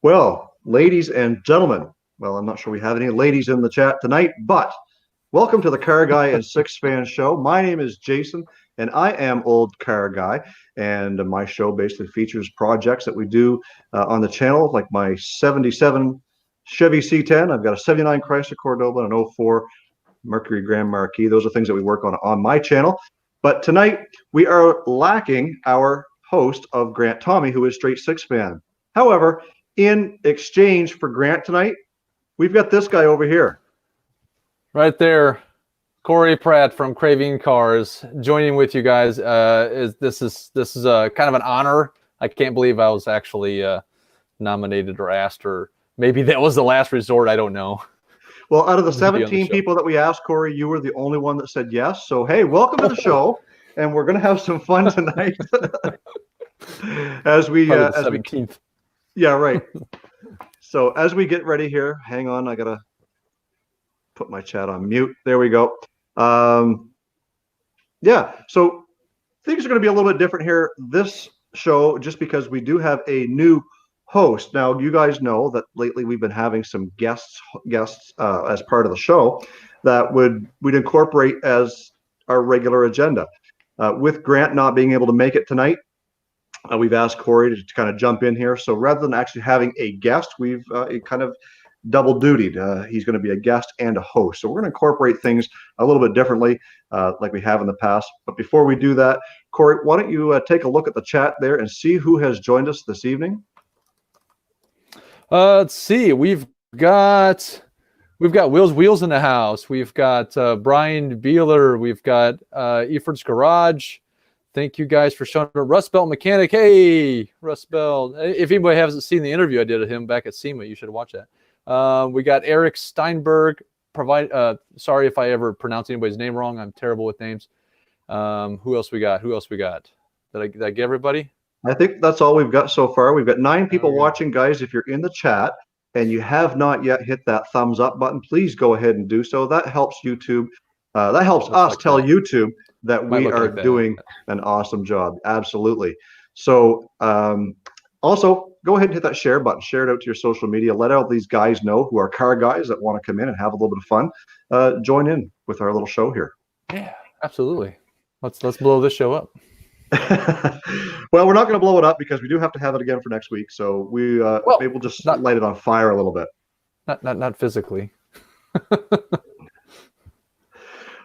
Well, ladies and gentlemen, well, I'm not sure we have any ladies in the chat tonight, but welcome to the CarrGuy SixFan show. My name is Jason, and I am old CarrGuy, and my show basically features projects that we do on the channel, like my 77 Chevy C10. I've got a 79 Chrysler Cordoba and an 04 Mercury Grand Marquis. Those are things that we work on my channel. But tonight, we are lacking our host of Grant Tommy, who is straight SixFan. However, in exchange for Grant tonight, we've got this guy over here. Right there, Corey Pratt from Craving Cars, joining with you guys. This is kind of an honor. I can't believe I was actually nominated or asked, or maybe that was the last resort. I don't know. Well, out of the 17 people that we asked, Corey, you were the only one that said yes. So, hey, welcome to the show, and we're going to have some fun tonight. as we 17th. Yeah, right. So as we get ready here, hang on, I gotta put my chat on mute. There we go. Yeah, so things are going to be a little bit different here this show, just because we do have a new host. Now, you guys know that lately we've been having some guests as part of the show that we'd incorporate as our regular agenda. With Grant not being able to make it tonight, we've asked Corey to kind of jump in here. So rather than actually having a guest, we've kind of double dutied. He's going to be a guest and a host. So we're going to incorporate things a little bit differently, like we have in the past. But before we do that, Corey, why don't you take a look at the chat there and see who has joined us this evening? Let's see. We've got Wheels in the house. We've got Brian Beeler. We've got Effort's Garage. Thank you guys for showing up. Rust Belt Mechanic. Hey, Rust Belt. If anybody hasn't seen the interview I did of him back at SEMA, you should watch that. We got Eric Steinberg. Sorry if I ever pronounce anybody's name wrong. I'm terrible with names. Who else we got? Did I get everybody? I think that's all we've got so far. We've got 9 people watching, guys. If you're in the chat and you have not yet hit that thumbs up button, please go ahead and do so. That helps YouTube. That helps us tell YouTube that we are doing an awesome job. Absolutely. So also go ahead and hit that share button. Share it out to your social media. Let all these guys know who are car guys that want to come in and have a little bit of fun. Join in with our little show here. Yeah, absolutely. Let's blow this show up. Well, we're not going to blow it up because we do have to have it again for next week. So maybe we'll just light it on fire a little bit. Not physically.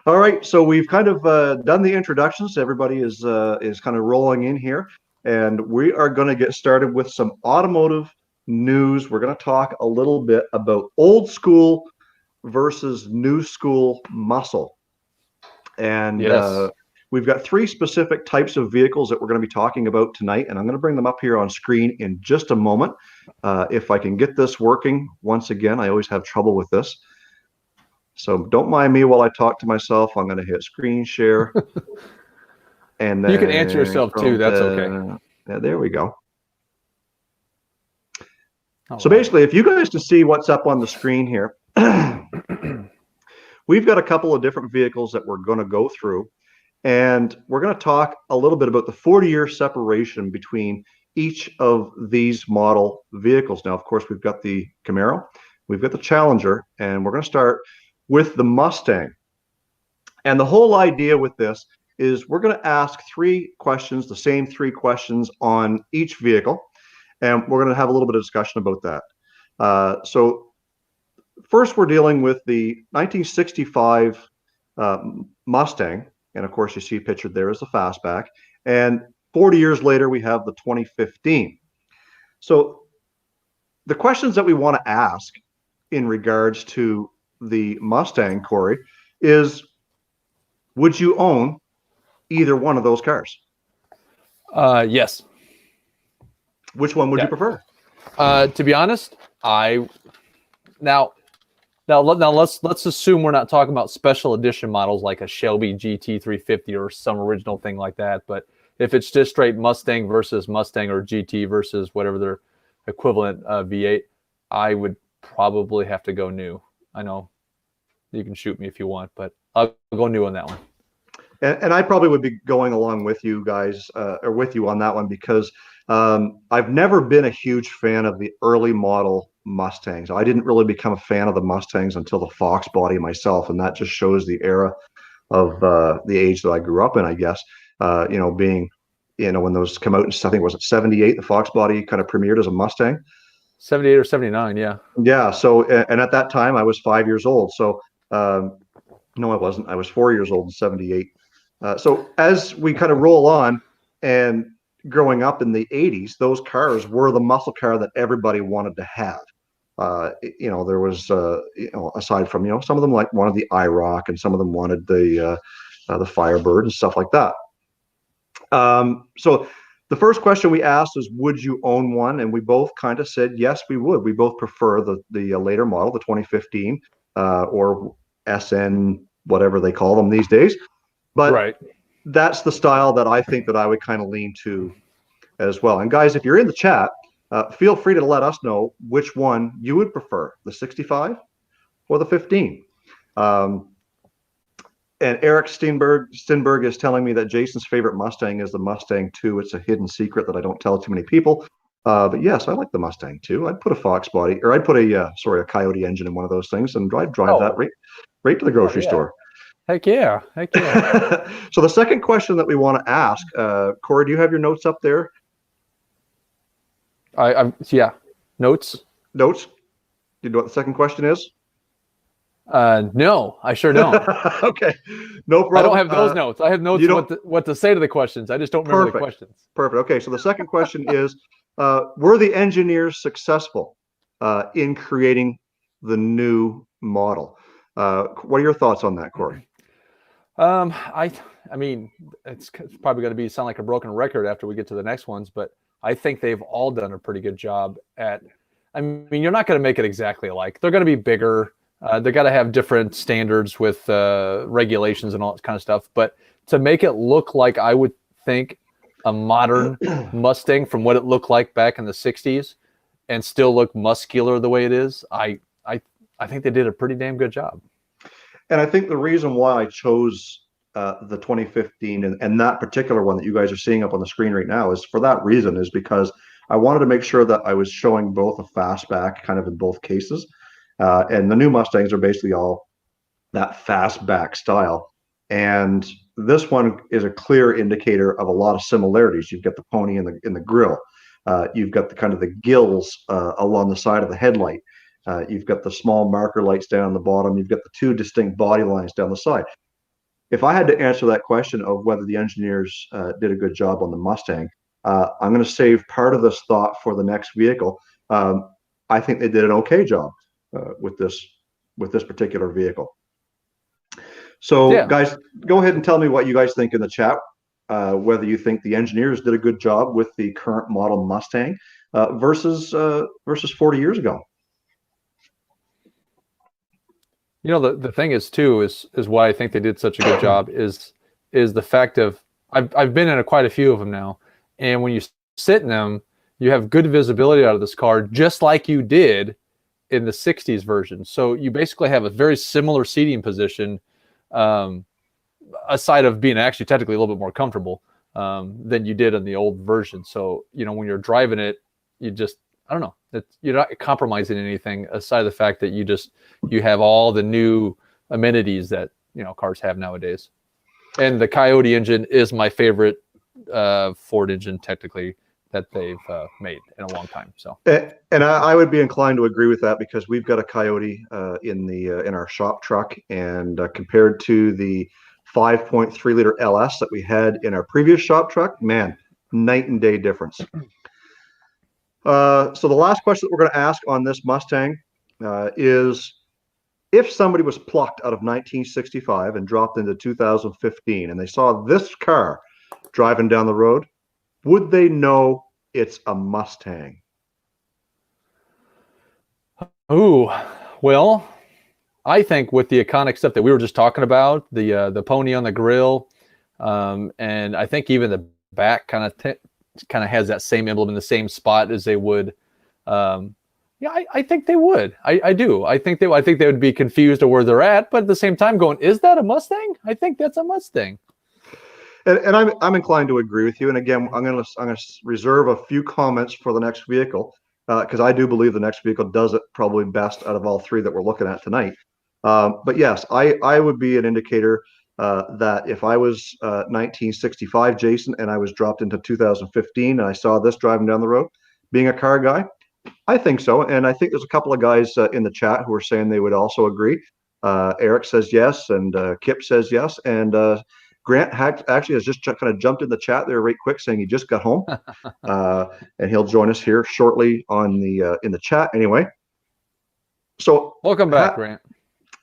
All right, so we've kind of done the introductions. Everybody is kind of rolling in here, and we are going to get started with some automotive news. We're going to talk a little bit about old school versus new school muscle, and yes. We've got 3 specific types of vehicles that we're going to be talking about tonight, and I'm going to bring them up here on screen in just a moment. If I can get this working, once again, I always have trouble with this. So don't mind me while I talk to myself. I'm going to hit screen share. And then you can answer yourself too. That's okay. Yeah, there we go. So basically, if you guys can see what's up on the screen here, we've got a couple of different vehicles that we're going to go through. And we're going to talk a little bit about the 40-year separation between each of these model vehicles. Now, of course, we've got the Camaro, we've got the Challenger, and we're going to start with the Mustang. And the whole idea with this is we're going to ask 3 questions, the same 3 questions on each vehicle, and we're going to have a little bit of discussion about that. So first, we're dealing with the 1965 Mustang. And of course, you see pictured there is the fastback. And 40 years later, we have the 2015. So the questions that we want to ask in regards to the Mustang, Corey, is would you own either one of those cars? Yes. Which one would you prefer? To be honest, Now let's assume we're not talking about special edition models like a Shelby GT350 or some original thing like that. But if it's just straight Mustang versus Mustang or GT versus whatever their equivalent V8, I would probably have to go new. I know you can shoot me if you want, but I'll go new on that one. And I probably would be going along with you guys or with you on that one because I've never been a huge fan of the early model Mustangs. I didn't really become a fan of the Mustangs until the Fox body myself, and that just shows the era of the age that I grew up in, I guess. Being, when those come out, I think was it 78, the Fox body kind of premiered as a Mustang. 78 or 79, yeah. Yeah. So, and at that time I was 5 years old. So, no, I wasn't. I was 4 years old in 78. So as we kind of roll on and growing up in the 80s, those cars were the muscle car that everybody wanted to have. There was, aside from, some of them like wanted the IROC and some of them wanted the Firebird and stuff like that. So the first question we asked is, would you own one? And we both kind of said, yes, we would. We both prefer the later model, the 2015 or SN, whatever they call them these days. But right. That's the style that I think that I would kind of lean to as well. And guys, if you're in the chat, feel free to let us know which one you would prefer, the 65 or the 15. And Eric Steinberg is telling me that Jason's favorite Mustang is the Mustang 2. It's a hidden secret that I don't tell too many people. But yes, I like the Mustang 2. I'd put a Fox body, or I'd put a Coyote engine in one of those things and drive that right to the grocery store. Heck yeah. So the second question that we want to ask, Corey, do you have your notes up there? Yeah. Notes. Do you know what the second question is? No, I sure don't. Okay, no problem. I don't have those notes. I have notes what to say to the questions. I just don't remember the questions. Perfect. Okay, so the second question is, were the engineers successful in creating the new model? What are your thoughts on that, Corey? I mean, it's probably going to sound like a broken record after we get to the next ones, but I think they've all done a pretty good job at. I mean, you're not going to make it exactly alike. They're going to be bigger. They got to have different standards with regulations and all that kind of stuff. But to make it look like, I would think, a modern Mustang from what it looked like back in the 60s and still look muscular the way it is, I think they did a pretty damn good job. And I think the reason why I chose the 2015 and that particular one that you guys are seeing up on the screen right now is for that reason, is because I wanted to make sure that I was showing both a fastback kind of in both cases. And the new Mustangs are basically all that fastback style. And this one is a clear indicator of a lot of similarities. You've got the pony in the grill. You've got the kind of the gills along the side of the headlight. You've got the small marker lights down the bottom. You've got the two distinct body lines down the side. If I had to answer that question of whether the engineers did a good job on the Mustang, I'm going to save part of this thought for the next vehicle. I think they did an okay job with this particular vehicle. So, yeah. Guys, go ahead and tell me what you guys think in the chat. Whether you think the engineers did a good job with the current model Mustang versus 40 years ago. You know, the thing is too is why I think they did such a good job is the fact of I've been in quite a few of them now, and when you sit in them, you have good visibility out of this car, just like you did in the 60s version. So you basically have a very similar seating position, aside of being actually technically a little bit more comfortable than you did in the old version. So, you know, when you're driving it, you just, I don't know, you're not compromising anything aside of the fact that you have all the new amenities that, you know, cars have nowadays. And the Coyote engine is my favorite Ford engine technically that they've made in a long time. So, and I would be inclined to agree with that, because we've got a Coyote in our shop truck, and compared to the 5.3 liter LS that we had in our previous shop truck, man, night and day difference. So the last question that we're going to ask on this Mustang is, if somebody was plucked out of 1965 and dropped into 2015 and they saw this car driving down the road, would they know it's a Mustang? Oh, well, I think with the iconic stuff that we were just talking about, the pony on the grill, and I think even the back kind of has that same emblem in the same spot as they would. Yeah, I think they would. I do. I think they would be confused of where they're at, but at the same time going, is that a Mustang? I think that's a Mustang. And I'm inclined to agree with you. And again, I'm gonna reserve a few comments for the next vehicle because I do believe the next vehicle does it probably best out of all three that we're looking at tonight. But yes, I would be an indicator that if I was 1965 Jason and I was dropped into 2015 and I saw this driving down the road, being a car guy, I think so. And I think there's a couple of guys in the chat who are saying they would also agree. Eric says yes, and Kip says yes, and Grant actually has just kind of jumped in the chat there right quick, saying he just got home, and he'll join us here shortly on the in the chat. Anyway, so Welcome back, Grant.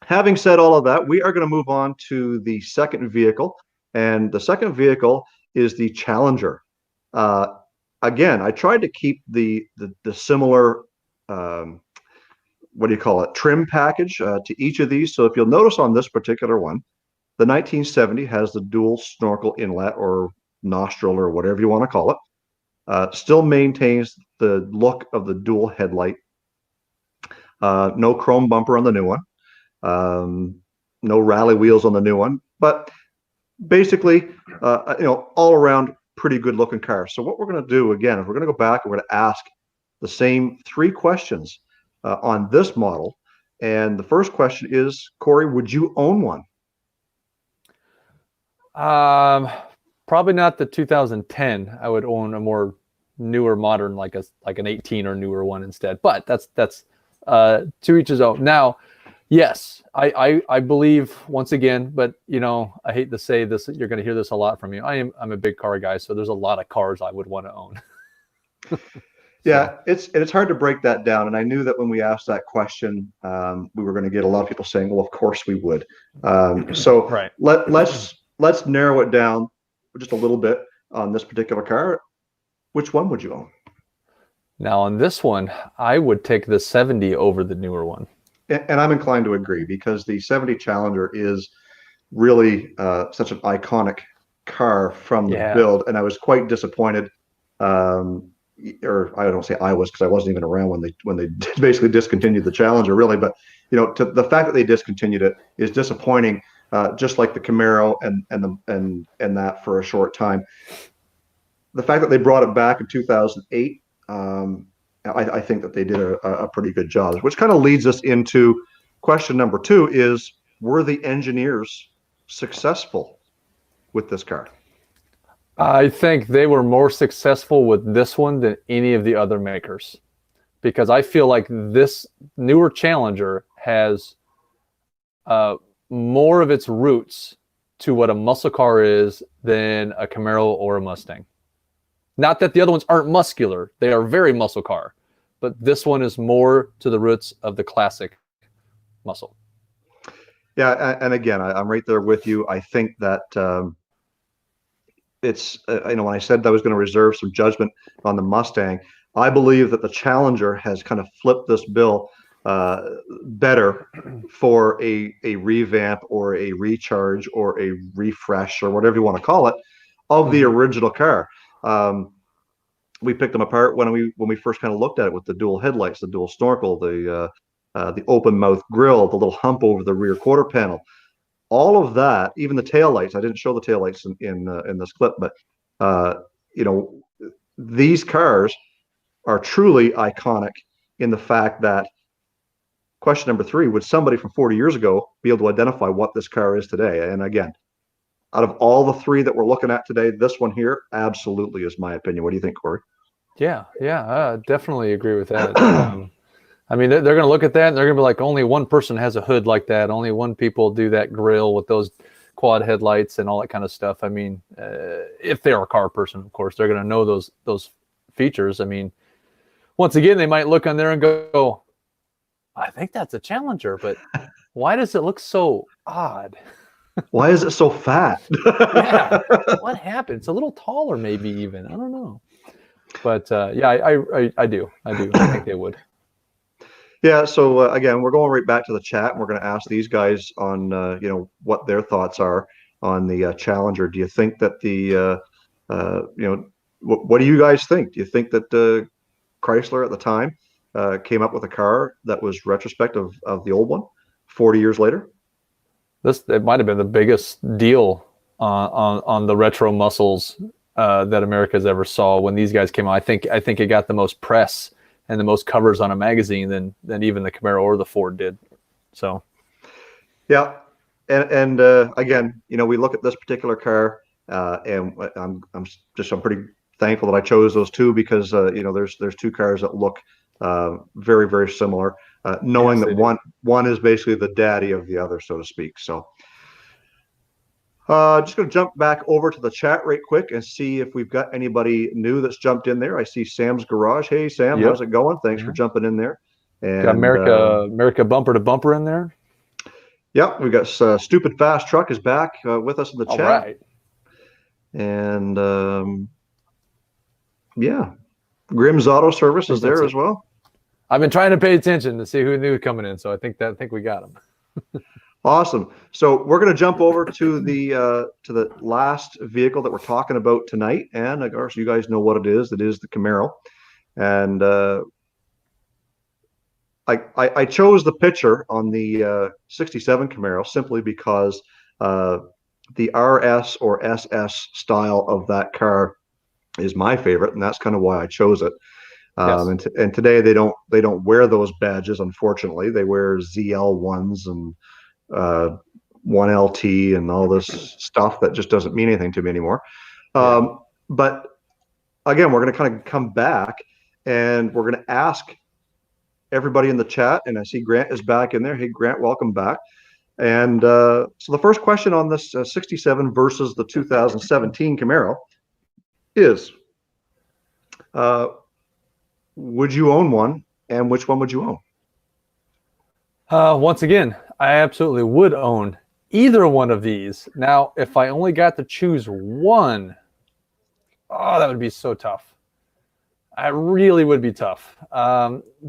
Having said all of that, we are going to move on to the second vehicle, and the second vehicle is the Challenger. Again, I tried to keep the similar what do you call it, trim package to each of these. So if you'll notice on this particular one, the 1970 has the dual snorkel inlet or nostril or whatever you want to call it. Still maintains the look of the dual headlight. No chrome bumper on the new one. No rally wheels on the new one. But basically, all around pretty good looking car. So what we're going to do again is we're going to go back and we're going to ask the same three questions on this model. And the first question is, Corey, would you own one? Probably not the 2010. I would own a more newer, modern, like an 18 or newer one instead. But that's to each his own. Now, yes, I believe once again, but I hate to say this, you're going to hear this a lot from you. I'm a big car guy, so there's a lot of cars I would want to own. Yeah, it's hard to break that down. And I knew that when we asked that question, we were going to get a lot of people saying, well, of course we would. So right. Let's narrow it down just a little bit on this particular car. Which one would you own? Now on this one, I would take the 70 over the newer one. And I'm inclined to agree because the 70 Challenger is really such an iconic car from the build. And I was quite disappointed. Or I don't say I was because I wasn't even around when they basically discontinued the Challenger, really. But the fact that they discontinued it is disappointing. Just like the Camaro and that for a short time. The fact that they brought it back in 2008, I think that they did a pretty good job. Which kind of leads us into question number 2: is were the engineers successful with this car? I think they were more successful with this one than any of the other makers, because I feel like this newer Challenger has more of its roots to what a muscle car is than a Camaro or a Mustang. Not that the other ones aren't muscular. They are very muscle car. But this one is more to the roots of the classic muscle. Yeah, and again, I'm right there with you. I think that it's, when I said that I was going to reserve some judgment on the Mustang, I believe that the Challenger has kind of flipped this bill better for a revamp or a recharge or a refresh or whatever you want to call it of the original car. We picked them apart when we first kind of looked at it with the dual headlights, the dual snorkel, the open mouth grille, the little hump over the rear quarter panel, all of that, even the taillights. I didn't show the taillights in this clip, but these cars are truly iconic in the fact that question number 3, would somebody from 40 years ago be able to identify what this car is today? And again, out of all the 3 that we're looking at today, this one here absolutely is my opinion. What do you think, Corey? Yeah, I definitely agree with that. I mean, they're going to look at that and they're going to be like, only one person has a hood like that. Only one people do that grill with those quad headlights and all that kind of stuff. I mean, if they're a car person, of course, they're going to know those features. I mean, once again, they might look on there and go, I think that's a Challenger, but why does it look so odd? Why is it so fat? Yeah, what happened? It's a little taller, maybe even. I don't know. But yeah, I do. I think they would. Yeah. So again, we're going right back to the chat, and we're going to ask these guys on what their thoughts are on the Challenger. Do you think that the what do you guys think? Do you think that Chrysler at the time came up with a car that was retrospective of the old one 40 years later? It might have been the biggest deal on the retro muscles that America's ever saw when these guys came out. I think it got the most press and the most covers on a magazine than even the Camaro or the Ford did. So, yeah, and again, we look at this particular car, and I'm pretty thankful that I chose those two because there's two cars that look very, very similar, knowing Yes, that one is basically the daddy of the other, so to speak. So. Just going to jump back over to the chat right quick and see if we've got anybody new that's jumped in there. I see Sam's Garage. Hey, Sam, Yep. how's it going? Thanks for jumping in there. And got America bumper to bumper in there. Yeah, we got Stupid Fast Truck is back with us in the chat. All right. And yeah, Grimm's Auto Service is there as well. I've been trying to pay attention to see who knew coming in, so I think we got them. Awesome. So we're going to jump over to the last vehicle that we're talking about tonight, and of course, you guys know what it is. It is the Camaro, and I chose the picture on the 67 Camaro simply because the RS or SS style of that car is my favorite, and that's kind of why I chose it. Yes. And today they don't wear those badges, unfortunately. They wear ZL1s and 1LT and all this stuff that just doesn't mean anything to me anymore. But again, we're going to kind of come back and we're going to ask everybody in the chat, and I see Grant is back in there. Hey, Grant, welcome back. And so the first question on this 67 versus the 2017 Camaro is, would you own one, and which one would you own? Once again, I absolutely would own either one of these. Now, if I only got to choose one, that would be so tough. I really would be tough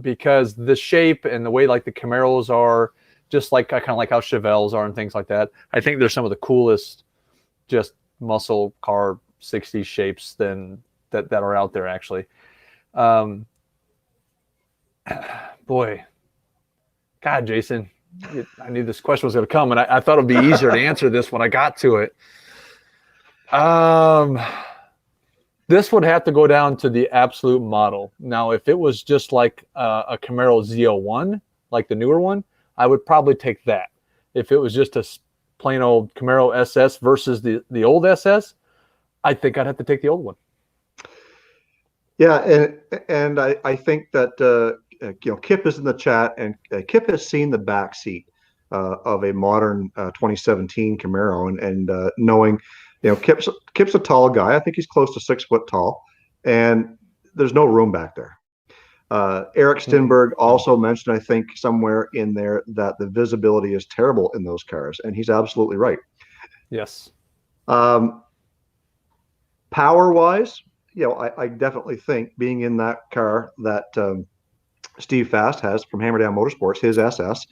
because the shape and the way like the Camaros are, just like kind of like how Chevelles are and things like that. I think they're some of the coolest, just muscle car 60s shapes that are out there actually. Boy, God, Jason, I knew this question was going to come, and I thought it'd be easier to answer this when I got to it. This would have to go down to the absolute model. Now, if it was just like a Camaro Z01, like the newer one, I would probably take that. If it was just a plain old Camaro SS versus the old SS, I think I'd have to take the old one. Yeah, and I think that Kip is in the chat, and Kip has seen the back seat of a modern 2017 Camaro, and knowing, Kip's a tall guy. I think he's close to 6 foot tall, and there's no room back there. Eric Stenberg also mentioned, I think, somewhere in there that the visibility is terrible in those cars, and he's absolutely right. Yes. Power-wise, I definitely think being in that car that Steve Fast has from Hammerdown Motorsports, his SS,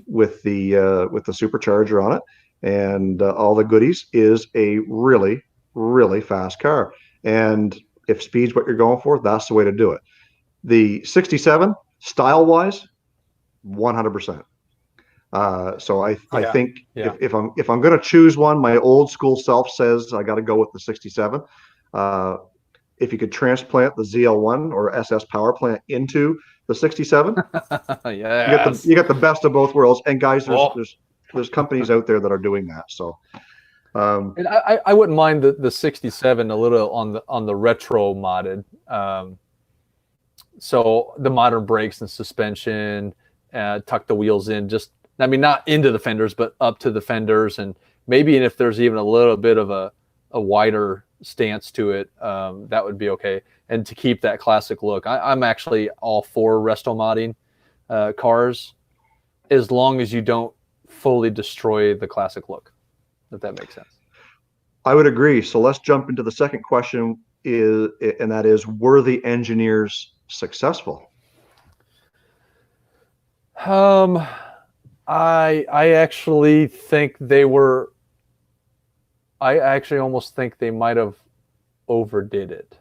with the supercharger on it and all the goodies, is a really, really fast car. And if speed's what you're going for, that's the way to do it. The 67, style-wise, 100%. So I think if I'm going to choose one, my old school self says I got to go with the 67. If you could transplant the ZL1 or SS power plant into the 67, yes. you get the best of both worlds. And guys, there's companies out there that are doing that. So, and I wouldn't mind the 67 a little on the retro modded. So the modern brakes and suspension, tuck the wheels in, not into the fenders, but up to the fenders, and maybe if there's even a little bit of a wider stance to it, that would be okay. And to keep that classic look, I'm actually all for resto modding cars, as long as you don't fully destroy the classic look, if that makes sense. I would agree. So let's jump into the second question, and that is, were the engineers successful? I actually think they were. I actually almost think they might have overdid it,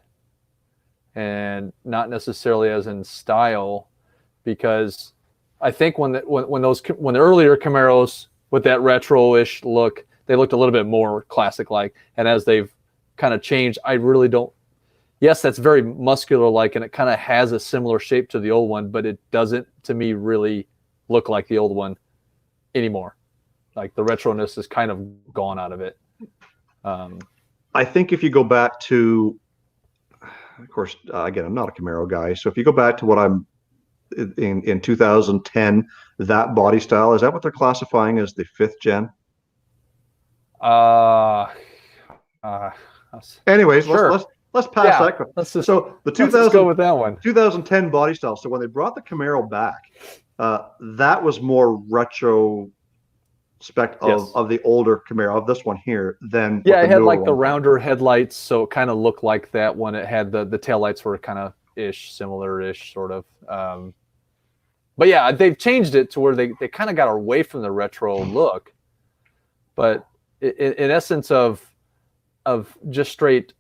and not necessarily as in style, because I think when the earlier Camaros with that retro-ish look, they looked a little bit more classic-like. And as they've kind of changed, I really don't. Yes, that's very muscular-like, and it kind of has a similar shape to the old one, but it doesn't, to me, really look like the old one anymore. Like the retroness is kind of gone out of it. I think if you go back to, of course, again, I'm not a Camaro guy, so if you go back to what I'm in 2010, that body style, is that what they're classifying as the 5th gen? Anyways, sure. let's pass that. So the 2000, go with that one. 2010 body style. So when they brought the Camaro back, that was more retro spec of the older Camaro, of this one here, than it had like the rounder headlights, so it kind of looked like that one. It had the taillights were kind of similar-ish sort of. But yeah, they've changed it to where they kind of got away from the retro look. But in essence of just straight,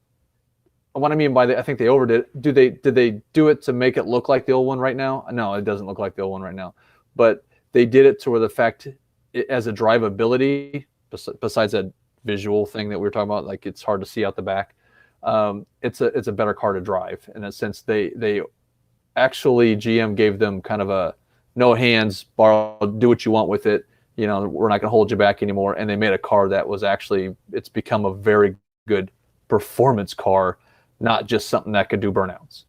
what I mean by I think they overdid it. Did they do it to make it look like the old one right now? No, it doesn't look like the old one right now. But they did it to where the fact, as a drivability, besides that visual thing that we were talking about, like it's hard to see out the back. It's a better car to drive in a sense. They actually, GM gave them kind of a no hands, borrow, do what you want with it. You know, we're not going to hold you back anymore. And they made a car that was actually, it's become a very good performance car, not just something that could do burnouts.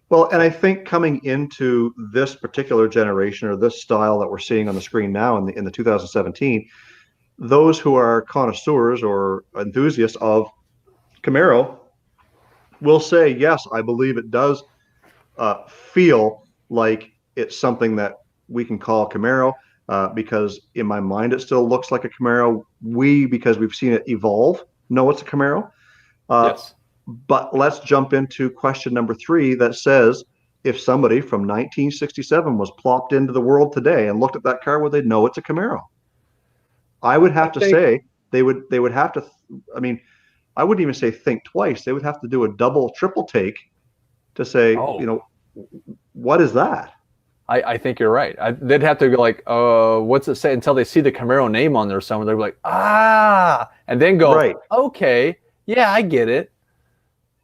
Well, and I think coming into this particular generation, or this style that we're seeing on the screen now in the 2017, those who are connoisseurs or enthusiasts of Camaro will say, yes, I believe it does feel like it's something that we can call Camaro, because in my mind it still looks like a Camaro. Because we've seen it evolve, know it's a Camaro. Yes. But let's jump into question number 3 that says, if somebody from 1967 was plopped into the world today and looked at that car, would they know it's a Camaro? I would have to say they would have to. I mean, I wouldn't even say think twice. They would have to do a double, triple take to say, you know, what is that? I think you're right. They'd have to go like, what's it say, until they see the Camaro name on there somewhere. They'd be like, and then go, right, okay, yeah, I get it.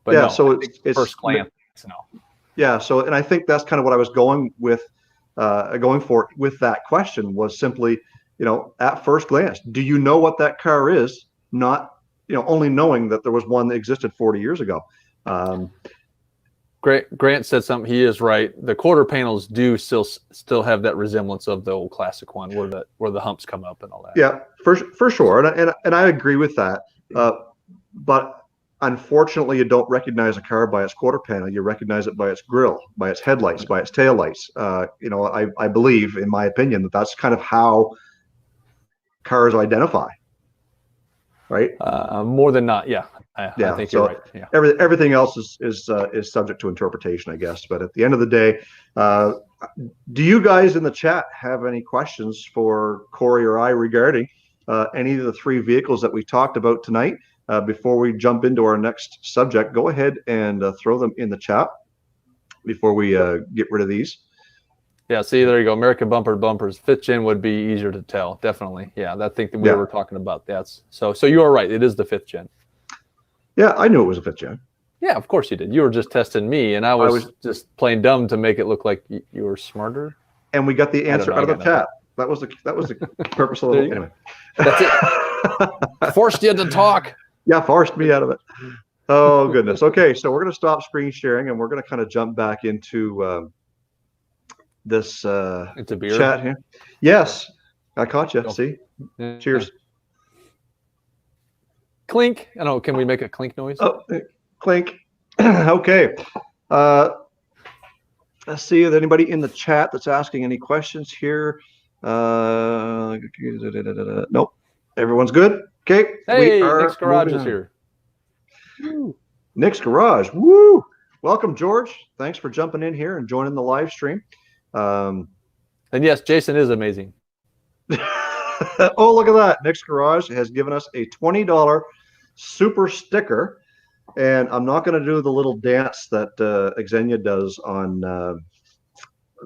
But yeah, no, so it's first glance, no. Yeah, so, and I think that's kind of what I was going for with that question, was simply, you know, at first glance, do you know what that car is? Not, you know, only knowing that there was one that existed 40 years ago. Grant said something. He is right. The quarter panels do still have that resemblance of the old classic one, where the humps come up and all that. Yeah, for sure, and I agree with that. But unfortunately, you don't recognize a car by its quarter panel. You recognize it by its grille, by its headlights, by its taillights. You know, I believe, in my opinion, that's kind of how cars identify. Right? More than not, yeah. I think so you're right. Yeah. Everything else is subject to interpretation, I guess. But at the end of the day, do you guys in the chat have any questions for Corey or I regarding any of the 3 vehicles that we talked about tonight? Before we jump into our next subject, go ahead and throw them in the chat before we get rid of these. Yeah, see, there you go. American bumper to bumpers. 5th gen would be easier to tell, definitely. Yeah, that thing that we were talking about. That's so you are right. It is the 5th gen. Yeah, I knew it was a 5th gen. Yeah, of course you did. You were just testing me, and I was just playing dumb to make it look like you were smarter. And we got the answer out of the chat. That was the purpose of it. Anyway, that's it. Forced you to talk. Yeah, forced me out of it. Oh goodness. Okay, so we're going to stop screen sharing, and we're going to kind of jump back into this chat here. Yes, I caught you. See? Yeah. Cheers. Clink. I don't know. Can we make a clink noise? Oh, clink. Okay. Let's see. Is anybody in the chat that's asking any questions here? Nope. Everyone's good. Okay. Hey, Nick's Garage is here. Woo. Nick's Garage. Woo! Welcome, George. Thanks for jumping in here and joining the live stream. And yes, Jason is amazing. Oh, look at that. Nick's Garage has given us a $20 super sticker. And I'm not going to do the little dance that Xenia does on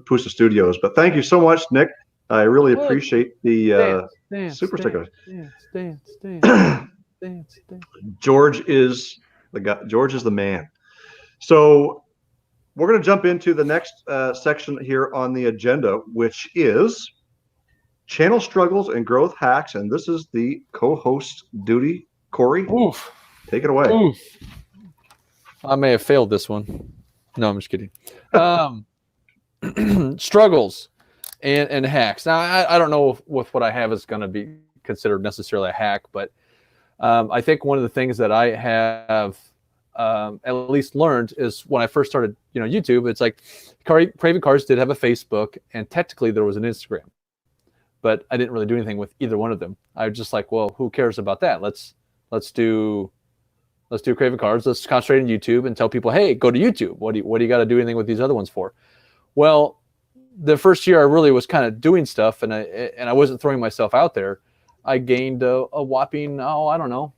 Pusa Studios. But thank you so much, Nick. I really What? appreciate the Dance, super dance, stickers. dance, dance, dance, dance, dance. George is the guy. George is the man. So we're going to jump into the next section here on the agenda, which is channel struggles and growth hacks. And this is the co-host duty. Corey, Oof. take it away. Oof. I may have failed this one. No, I'm just kidding. Struggles and hacks. Now, I don't know if what I have is going to be considered necessarily a hack, but I think one of the things that I have at least learned is when I first started, YouTube, it's like Craving Cars did have a Facebook, and technically there was an Instagram, but I didn't really do anything with either one of them. I was just like, well, who cares about that? Let's do Craving Cars. Let's concentrate on YouTube and tell people, hey, go to YouTube. What do you got to do anything with these other ones for? Well, the first year I really was kind of doing stuff, and I wasn't throwing myself out there. I gained a whopping, I don't know,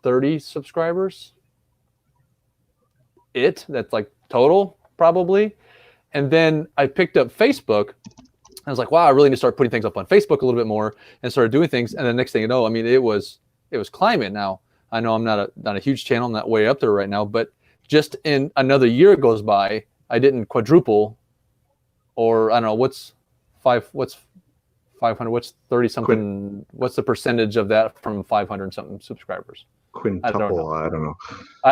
30 subscribers. That's like total probably. And then I picked up Facebook. I was like, wow, I really need to start putting things up on Facebook a little bit more, and started doing things. And the next thing you know, I mean, it was climbing. Now I know I'm not a huge channel, I'm not way up there right now, but just in another year goes by, I didn't quadruple, or I don't know, what's 500, what's 30 something, what's the percentage of that from 500 something subscribers? Quintuple, I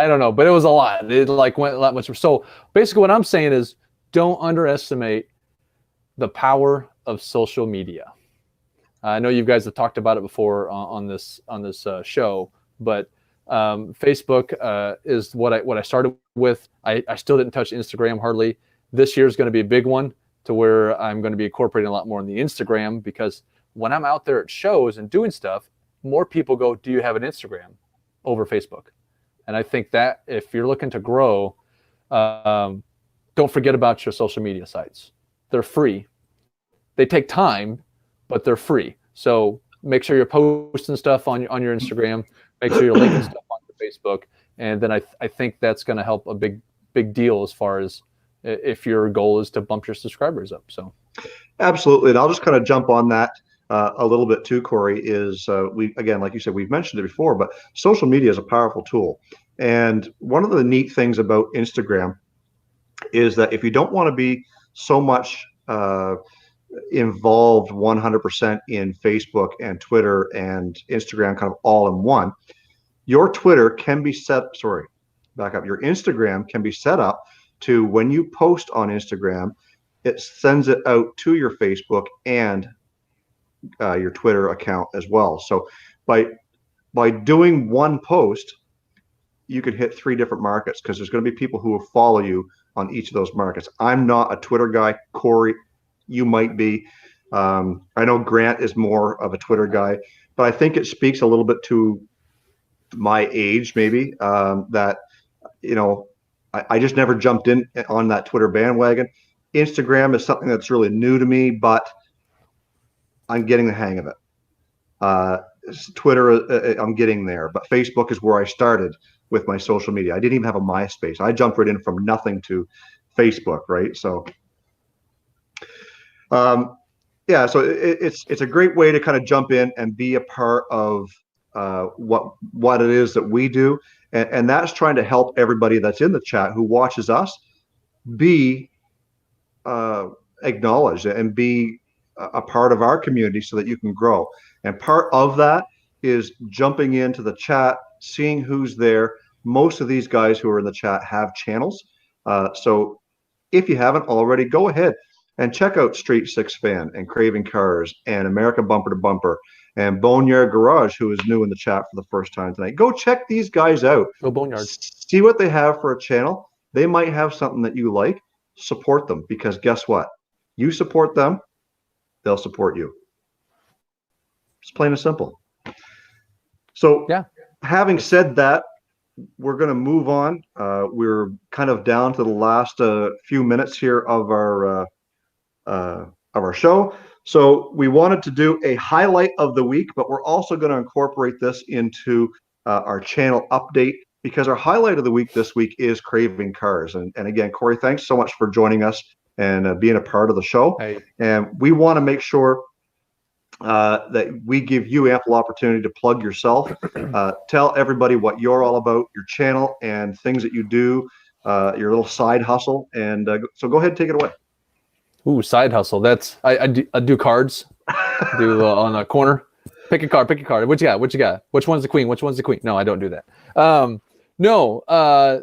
don't know, but it was a lot. It like went a lot much. So basically what I'm saying is, don't underestimate the power of social media. I know you guys have talked about it before on this show, but Facebook is what I started with. I still didn't touch Instagram hardly. This year is going to be a big one, to where I'm going to be incorporating a lot more on the Instagram, because when I'm out there at shows and doing stuff, more people go, do you have an Instagram, over Facebook? And I think that if you're looking to grow, don't forget about your social media sites. They're free. They take time, but they're free. So make sure you're posting stuff on your Instagram. Make sure you're linking stuff on your Facebook. And then I think that's going to help a big deal as far as if your goal is to bump your subscribers up. So absolutely. And I'll just kind of jump on that a little bit too, Corey, is again, like you said, we've mentioned it before, but social media is a powerful tool. And one of the neat things about Instagram is that if you don't want to be so much involved 100% in Facebook and Twitter and Instagram kind of all in one, your Twitter can be your Instagram can be set up to, when you post on Instagram, it sends it out to your Facebook and your Twitter account as well. So by doing one post, you could hit 3 different markets, because there's going to be people who will follow you on each of those markets. I'm not a Twitter guy. Corey, you might be. I know Grant is more of a Twitter guy, but I think it speaks a little bit to my age, maybe, that, I just never jumped in on that Twitter bandwagon. Instagram is something that's really new to me, but I'm getting the hang of it. Twitter, I'm getting there, but Facebook is where I started with my social media. I didn't even have a MySpace. I jumped right in from nothing to Facebook, right? So, yeah, so it's a great way to kind of jump in and be a part of what it is that we do, and that's trying to help everybody that's in the chat who watches us be acknowledged and be a part of our community, so that you can grow. And part of that is jumping into the chat, seeing who's there. Most of these guys who are in the chat have channels. So if you haven't already, go ahead and check out Street SixFan and Craving Cars and America Bumper to Bumper and Boneyard Garage, who is new in the chat for the first time tonight. Go check these guys out. go Boneyard. See what they have for a channel. They might have something that you like. Support them, because guess what? You support them, they'll support you. It's plain and simple. So, yeah. Having said that, we're going to move on. We're kind of down to the last few minutes here of our show. So we wanted to do a highlight of the week, but we're also going to incorporate this into our channel update, because our highlight of the week this week is Craving Cars. And again, Corey, thanks so much for joining us and being a part of the show. Hey. And we want to make sure that we give you ample opportunity to plug yourself. Tell everybody what you're all about, your channel, and things that you do, your little side hustle. And so go ahead and take it away. Ooh, side hustle. That's I do cards. Do on a corner. Pick a card. Pick a card. What you got? What you got? Which one's the queen? Which one's the queen? No, I don't do that. No. I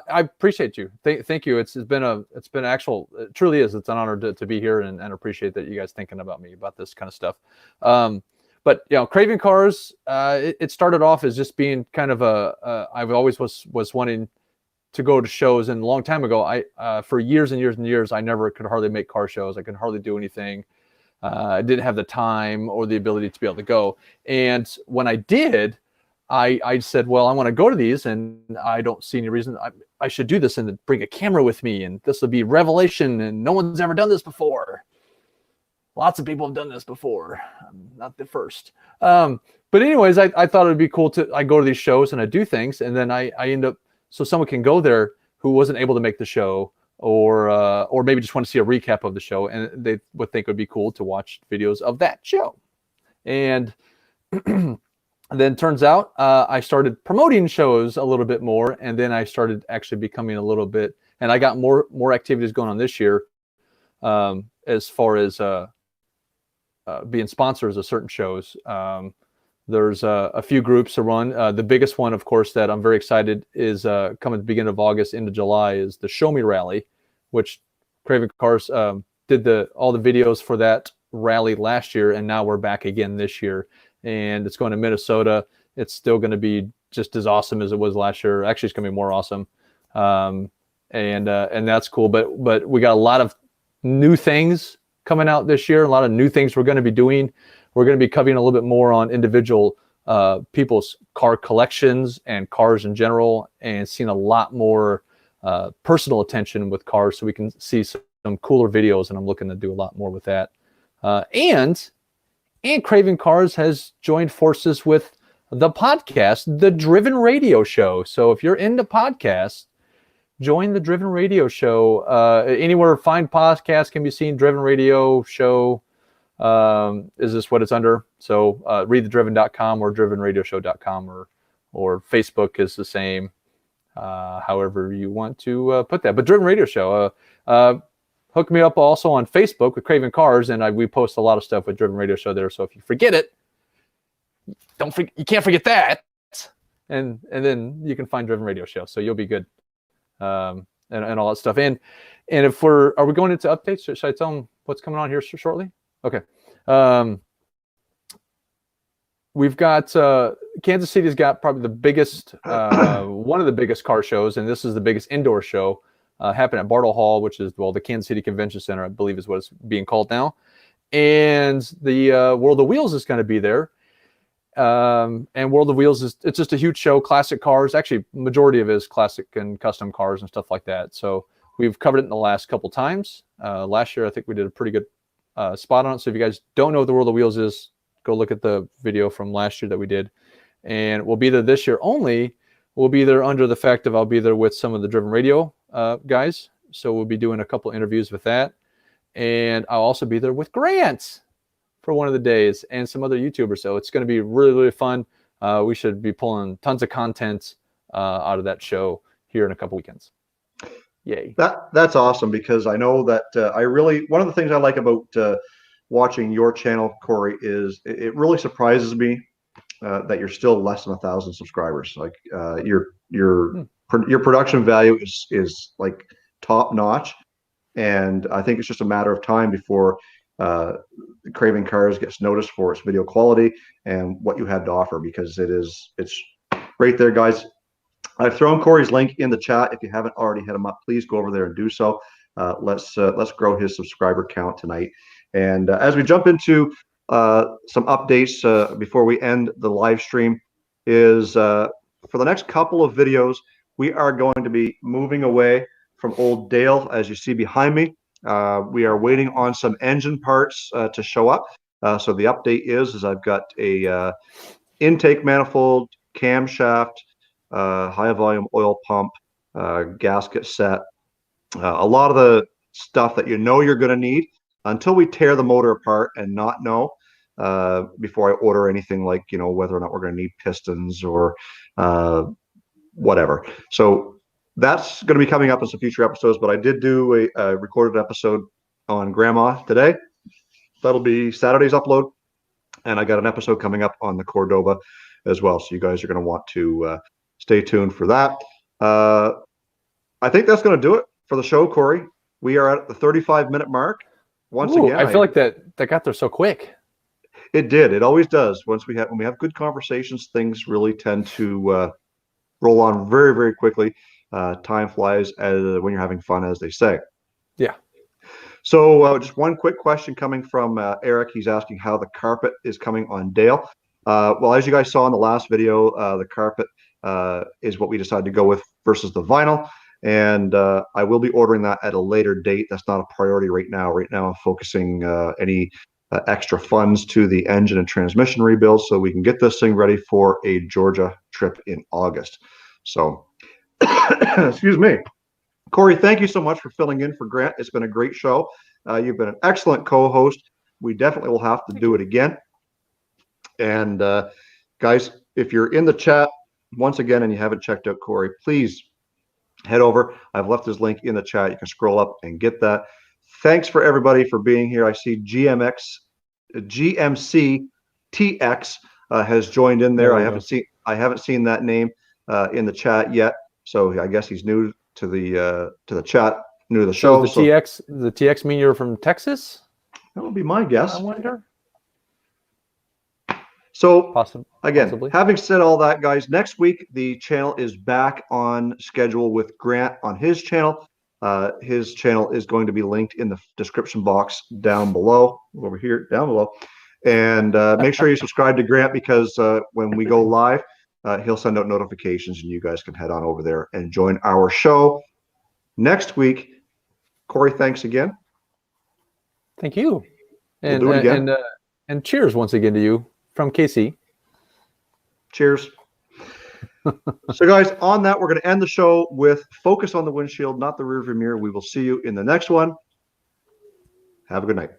appreciate you. Thank you. It's been actual. It truly is. It's an honor to be here and appreciate that you guys thinking about me about this kind of stuff. But you know, Craving Cars. It started off as just being kind of I've always was wanting to go to shows, and a long time ago, for years and years and years, I never could hardly make car shows. I could hardly do anything. I didn't have the time or the ability to be able to go. And when I did, I said, well, I want to go to these, and I don't see any reason I should do this and bring a camera with me, and this will be revelation, and no one's ever done this before. Lots of people have done this before. I'm not the first. But anyways, I thought it would be cool I go to these shows and I do things, and then I end up, so someone can go there who wasn't able to make the show, or maybe just want to see a recap of the show, and they would think it would be cool to watch videos of that show. And then turns out I started promoting shows a little bit more, and then I started actually becoming a little bit, and I got more activities going on this year, as far as being sponsors of certain shows. There's a few groups to run. The biggest one, of course, that I'm very excited is coming at the beginning of August into July is the Show Me Rally, which Craving Cars did all the videos for that rally last year, and now we're back again this year. And it's going to Minnesota. It's still going to be just as awesome as it was last year. Actually, it's going to be more awesome, and that's cool. But we got a lot of new things coming out this year. A lot of new things we're going to be doing. We're going to be covering a little bit more on individual people's car collections and cars in general, and seeing a lot more personal attention with cars, so we can see some cooler videos. And I'm looking to do a lot more with that. And Craving Cars has joined forces with the podcast, The Driven Radio Show. So if you're into podcasts, join The Driven Radio Show. Anywhere fine podcasts can be seen, Driven Radio Show. Is this what it's under? So readthedriven.com or drivenradioshow.com, or Facebook is the same, however you want to put that. But Driven Radio Show, hook me up also on Facebook with Craving Cars, and we post a lot of stuff with Driven Radio Show there. So if you forget it, you can't forget that, and then you can find Driven Radio Show. So you'll be good, and all that stuff. And if are we going into updates? Should I tell them what's coming on here shortly? Okay. We've got Kansas City's got probably the biggest, one of the biggest car shows, and this is the biggest indoor show, happening at Bartle Hall, which is, well, the Kansas City Convention Center, I believe is what it's being called now. And the World of Wheels is going to be there. And World of Wheels it's just a huge show, classic cars. Actually, majority of it is classic and custom cars and stuff like that. So we've covered it in the last couple times. Last year, I think we did a pretty good spot on it. So if you guys don't know what the World of Wheels is, go look at the video from last year that we did. And we'll be there this year only. We'll be there under the fact of I'll be there with some of the Driven Radio guys. So we'll be doing a couple interviews with that. And I'll also be there with Grant for one of the days and some other YouTubers. So it's going to be really, really fun. We should be pulling tons of content out of that show here in a couple weekends. Yay. That's awesome, because I know that one of the things I like about watching your channel, Corey, is it really surprises me that you're still less than 1,000 subscribers. Like your production value is like top notch, and I think it's just a matter of time before Craving Cars gets noticed for its video quality and what you have to offer, because it's right there, guys. I've thrown Corey's link in the chat. If you haven't already hit him up, please go over there and do so. Let's grow his subscriber count tonight. And as we jump into some updates before we end the live stream, is for the next couple of videos, we are going to be moving away from Old Dale, as you see behind me. We are waiting on some engine parts to show up. So the update is I've got a intake manifold, camshaft, high volume oil pump, gasket set. A lot of stuff that you know you're going to need until we tear the motor apart and not know before I order anything like, whether or not we're going to need pistons or whatever. So that's going to be coming up in some future episodes, but I did do a recorded episode on Grandma today. That'll be Saturday's upload. And I got an episode coming up on the Cordoba as well. So you guys are going to want to stay tuned for that. I think that's going to do it for the show, Corey. We are at the 35-minute mark. Once again, I feel like that got there so quick. It did. It always does. When we have good conversations, things really tend to roll on very, very quickly. Time flies when you're having fun, as they say. Yeah. So just one quick question coming from Eric. He's asking how the carpet is coming on Dale. Well, as you guys saw in the last video, the carpet is what we decided to go with versus the vinyl. And I will be ordering that at a later date. That's not a priority right now. Right now, I'm focusing any extra funds to the engine and transmission rebuild so we can get this thing ready for a Georgia trip in August. So, excuse me. Corey, thank you so much for filling in for Grant. It's been a great show. You've been an excellent co-host. We definitely will have to do it again. And guys, if you're in the chat once again and you haven't checked out Corey, please head over. I've left his link in the chat. You can scroll up and get that. Thanks for everybody for being here. I see GMC TX has joined in there. I haven't seen that name in the chat yet. So I guess he's new to the chat, new to the show. So the TX mean you're from Texas? That would be my guess. I wonder. So again, possibly. Having said all that, guys, next week the channel is back on schedule with Grant on his channel. His channel is going to be linked in the description box down below, over here, down below. And make sure you subscribe to Grant because when we go live, he'll send out notifications and you guys can head on over there and join our show next week. Corey, thanks again. Thank you. We'll do it again. And cheers once again to you from KC. Cheers. So guys, on that, we're going to end the show with focus on the windshield, not the rearview mirror. We will see you in the next one. Have a good night.